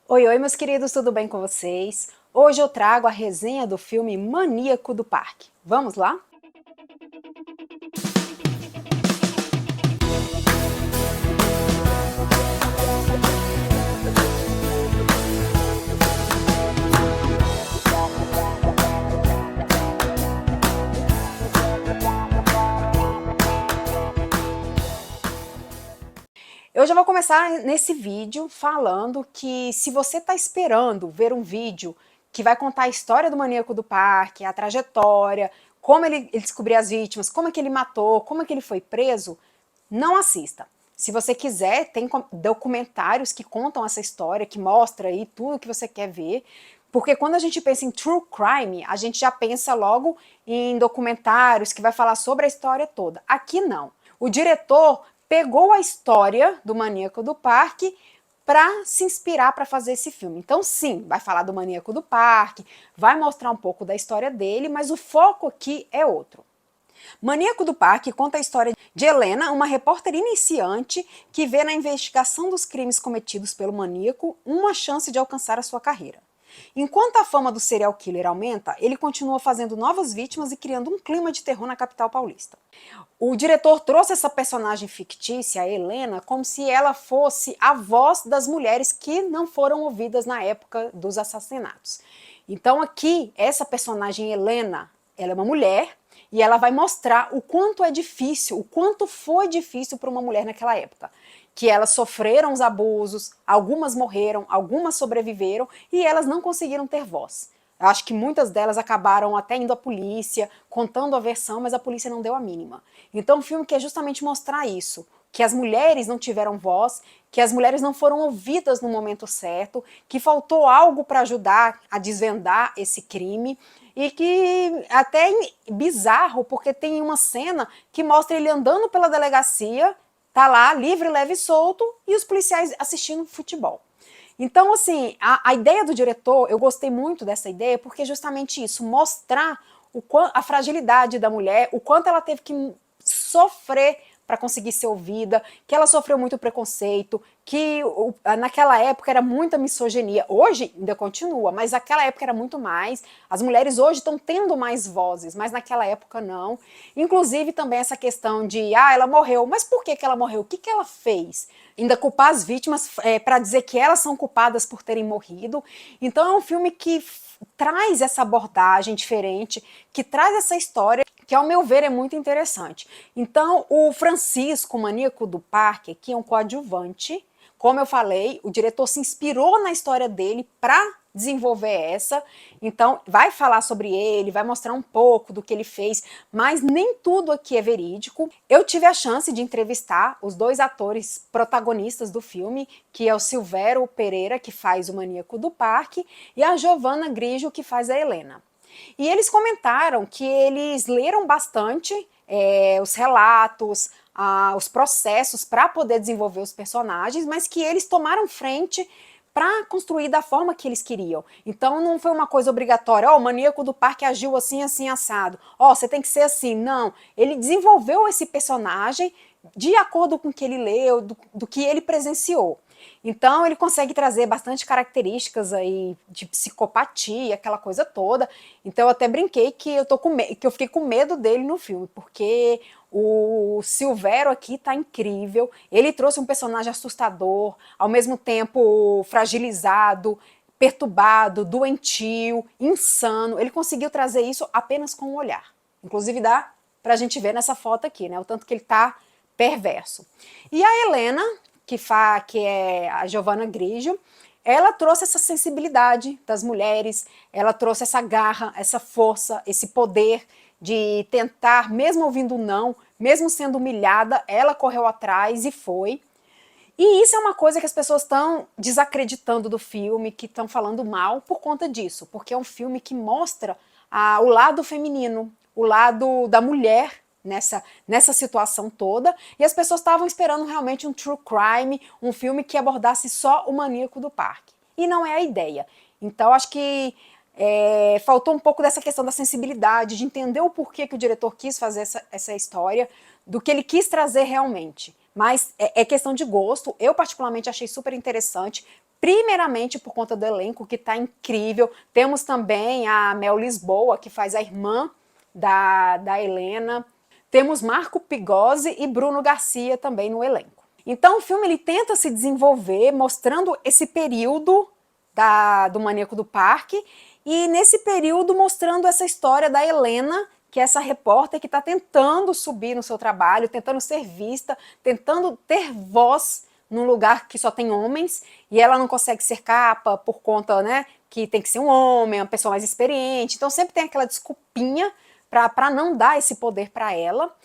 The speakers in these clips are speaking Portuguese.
Oi, oi, meus queridos, tudo bem com vocês? Hoje eu trago a resenha do filme Maníaco do Parque. Vamos lá? Eu já vou começar nesse vídeo falando que se você está esperando ver um vídeo que vai contar a história do Maníaco do Parque, a trajetória, como ele descobriu as vítimas, como é que ele matou, como é que ele foi preso, não assista. Se você quiser, tem documentários que contam essa história, que mostra aí tudo que você quer ver, porque quando a gente pensa em true crime, a gente já pensa logo em documentários que vai falar sobre a história toda. Aqui não. O diretor pegou a história do Maníaco do Parque para se inspirar para fazer esse filme. Então, sim, vai falar do Maníaco do Parque, vai mostrar um pouco da história dele, mas o foco aqui é outro. Maníaco do Parque conta a história de Helena, uma repórter iniciante que vê na investigação dos crimes cometidos pelo maníaco uma chance de alcançar a sua carreira. Enquanto a fama do serial killer aumenta, ele continua fazendo novas vítimas e criando um clima de terror na capital paulista. O diretor trouxe essa personagem fictícia, a Helena, como se ela fosse a voz das mulheres que não foram ouvidas na época dos assassinatos. Então aqui, essa personagem Helena, ela é uma mulher e ela vai mostrar o quanto é difícil, o quanto foi difícil para uma mulher naquela época. Que elas sofreram os abusos, algumas morreram, algumas sobreviveram e elas não conseguiram ter voz. Eu acho que muitas delas acabaram até indo à polícia, contando a versão, mas a polícia não deu a mínima. Então o filme quer justamente mostrar isso, que as mulheres não tiveram voz, que as mulheres não foram ouvidas no momento certo, que faltou algo para ajudar a desvendar esse crime, e que até é bizarro, porque tem uma cena que mostra ele andando pela delegacia, tá lá, livre, leve e solto, e os policiais assistindo futebol. Então, assim, a ideia do diretor, eu gostei muito dessa ideia, porque é justamente isso, mostrar a fragilidade da mulher, o quanto ela teve que sofrer para conseguir ser ouvida, que ela sofreu muito preconceito, que naquela época era muita misoginia. Hoje ainda continua, mas naquela época era muito mais. As mulheres hoje estão tendo mais vozes, mas naquela época não. Inclusive também essa questão de, ela morreu, mas por que ela morreu? O que ela fez? Ainda culpar as vítimas para dizer que elas são culpadas por terem morrido. Então é um filme que traz essa abordagem diferente, que traz essa história que, ao meu ver, é muito interessante. Então, o Francisco, o maníaco do parque, aqui é um coadjuvante. Como eu falei, o diretor se inspirou na história dele para desenvolver essa, então vai falar sobre ele, vai mostrar um pouco do que ele fez, mas nem tudo aqui é verídico. Eu tive a chance de entrevistar os dois atores protagonistas do filme, que é o Silvério Pereira, que faz o Maníaco do Parque, e a Giovanna Grigio, que faz a Helena. E eles comentaram que eles leram bastante os relatos, os processos para poder desenvolver os personagens, mas que eles tomaram frente para construir da forma que eles queriam. Então não foi uma coisa obrigatória, o maníaco do parque agiu assim, assim, assado, você tem que ser assim, não. Ele desenvolveu esse personagem de acordo com o que ele leu, do que ele presenciou. Então ele consegue trazer bastante características aí de psicopatia, aquela coisa toda. Então eu até brinquei que eu fiquei com medo dele no filme, porque o Silvério aqui tá incrível. Ele trouxe um personagem assustador, ao mesmo tempo fragilizado, perturbado, doentio, insano. Ele conseguiu trazer isso apenas com um olhar. Inclusive dá pra gente ver nessa foto aqui, né? O tanto que ele tá perverso. E a Helena, que é a Giovanna Grigio, ela trouxe essa sensibilidade das mulheres, ela trouxe essa garra, essa força, esse poder de tentar, mesmo ouvindo não, mesmo sendo humilhada, ela correu atrás e foi. E isso é uma coisa que as pessoas estão desacreditando do filme, que estão falando mal por conta disso, porque é um filme que mostra o lado feminino, o lado da mulher nessa situação toda, e as pessoas estavam esperando realmente um true crime, um filme que abordasse só o maníaco do parque. E não é a ideia. Então acho que faltou um pouco dessa questão da sensibilidade, de entender o porquê que o diretor quis fazer essa história, do que ele quis trazer realmente. Mas é questão de gosto, eu particularmente achei super interessante, primeiramente por conta do elenco, que está incrível. Temos também a Mel Lisboa, que faz a irmã da Helena. Temos Marco Pigozzi e Bruno Garcia também no elenco. Então o filme ele tenta se desenvolver mostrando esse período do Maníaco do Parque e nesse período mostrando essa história da Helena, que é essa repórter que está tentando subir no seu trabalho, tentando ser vista, tentando ter voz num lugar que só tem homens, e ela não consegue ser capa por conta, né, que tem que ser um homem, uma pessoa mais experiente, então sempre tem aquela desculpinha para não dar esse poder para ela.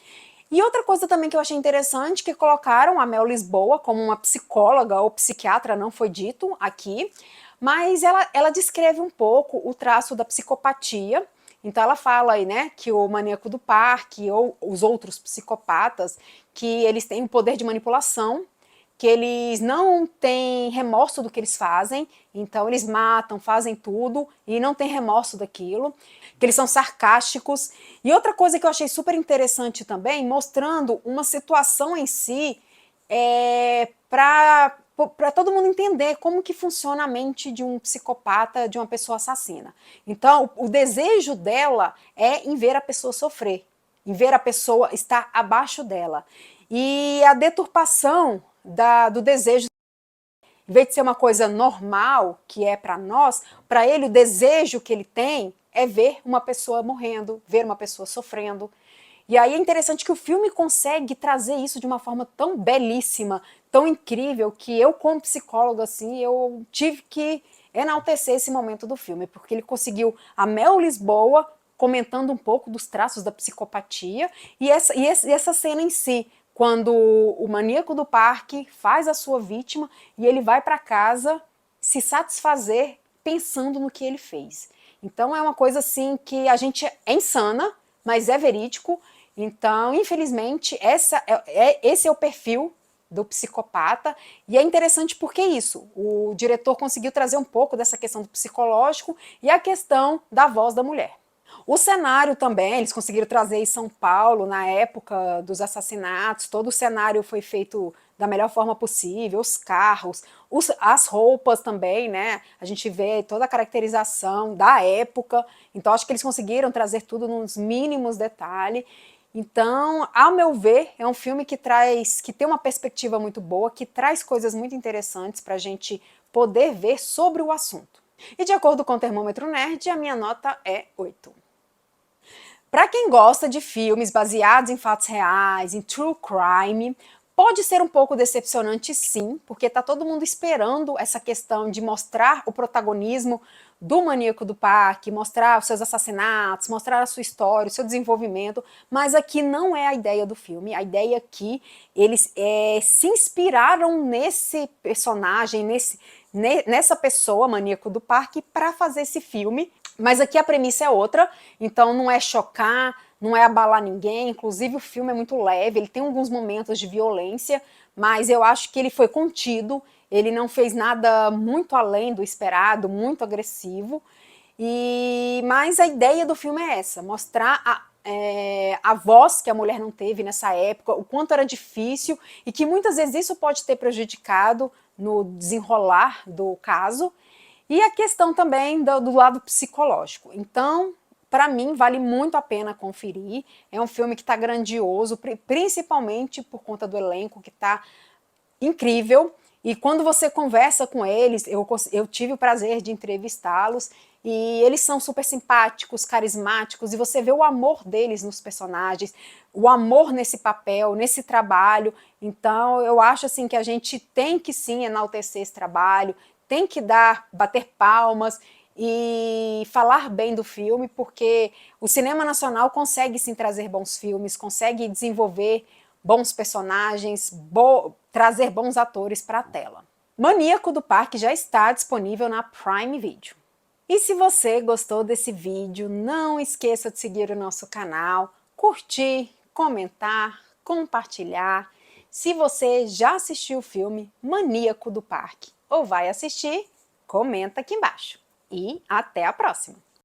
E outra coisa também que eu achei interessante, que colocaram a Mel Lisboa como uma psicóloga ou psiquiatra, não foi dito aqui, mas ela descreve um pouco o traço da psicopatia. Então ela fala aí, né, que o maníaco do parque ou os outros psicopatas, que eles têm o poder de manipulação, que eles não têm remorso do que eles fazem, então eles matam, fazem tudo e não tem remorso daquilo, que eles são sarcásticos. E outra coisa que eu achei super interessante também, mostrando uma situação em si para todo mundo entender como que funciona a mente de um psicopata, de uma pessoa assassina. Então, o desejo dela é em ver a pessoa sofrer, em ver a pessoa estar abaixo dela. E a deturpação do desejo, em vez de ser uma coisa normal, que é para nós, para ele o desejo que ele tem é ver uma pessoa morrendo, ver uma pessoa sofrendo. E aí é interessante que o filme consegue trazer isso de uma forma tão belíssima, tão incrível, que eu como psicóloga, assim, eu tive que enaltecer esse momento do filme, porque ele conseguiu a Mel Lisboa comentando um pouco dos traços da psicopatia, e essa cena em si, quando o maníaco do parque faz a sua vítima e ele vai para casa se satisfazer pensando no que ele fez. Então é uma coisa assim que a gente é insana, mas é verídico. Então, infelizmente, esse é o perfil do psicopata, e é interessante porque isso, o diretor conseguiu trazer um pouco dessa questão do psicológico e a questão da voz da mulher. O cenário também, eles conseguiram trazer em São Paulo, na época dos assassinatos, todo o cenário foi feito da melhor forma possível, os carros, as roupas também, né? A gente vê toda a caracterização da época, então acho que eles conseguiram trazer tudo nos mínimos detalhes. Então, ao meu ver, é um filme que tem uma perspectiva muito boa, que traz coisas muito interessantes para a gente poder ver sobre o assunto. E de acordo com o Termômetro Nerd, a minha nota é 8. Para quem gosta de filmes baseados em fatos reais, em true crime, pode ser um pouco decepcionante sim, porque tá todo mundo esperando essa questão de mostrar o protagonismo do maníaco do parque, mostrar os seus assassinatos, mostrar a sua história, o seu desenvolvimento, mas aqui não é a ideia do filme. A ideia aqui, eles se inspiraram nesse personagem, nessa pessoa, maníaco do parque, para fazer esse filme. Mas aqui a premissa é outra, então não é chocar, não é abalar ninguém, inclusive o filme é muito leve, ele tem alguns momentos de violência, mas eu acho que ele foi contido, ele não fez nada muito além do esperado, muito agressivo, mas a ideia do filme é essa, mostrar a voz que a mulher não teve nessa época, o quanto era difícil e que muitas vezes isso pode ter prejudicado no desenrolar do caso, e a questão também do lado psicológico. Então, para mim, vale muito a pena conferir. É um filme que está grandioso, principalmente por conta do elenco, que está incrível. E quando você conversa com eles, eu tive o prazer de entrevistá-los, e eles são super simpáticos, carismáticos, e você vê o amor deles nos personagens, o amor nesse papel, nesse trabalho. Então, eu acho assim que a gente tem que sim enaltecer esse trabalho, tem que bater palmas e falar bem do filme, porque o cinema nacional consegue sim trazer bons filmes, consegue desenvolver bons personagens, trazer bons atores para a tela. Maníaco do Parque já está disponível na Prime Video. E se você gostou desse vídeo, não esqueça de seguir o nosso canal, curtir, comentar, compartilhar. Se você já assistiu o filme Maníaco do Parque ou vai assistir, comenta aqui embaixo. E até a próxima!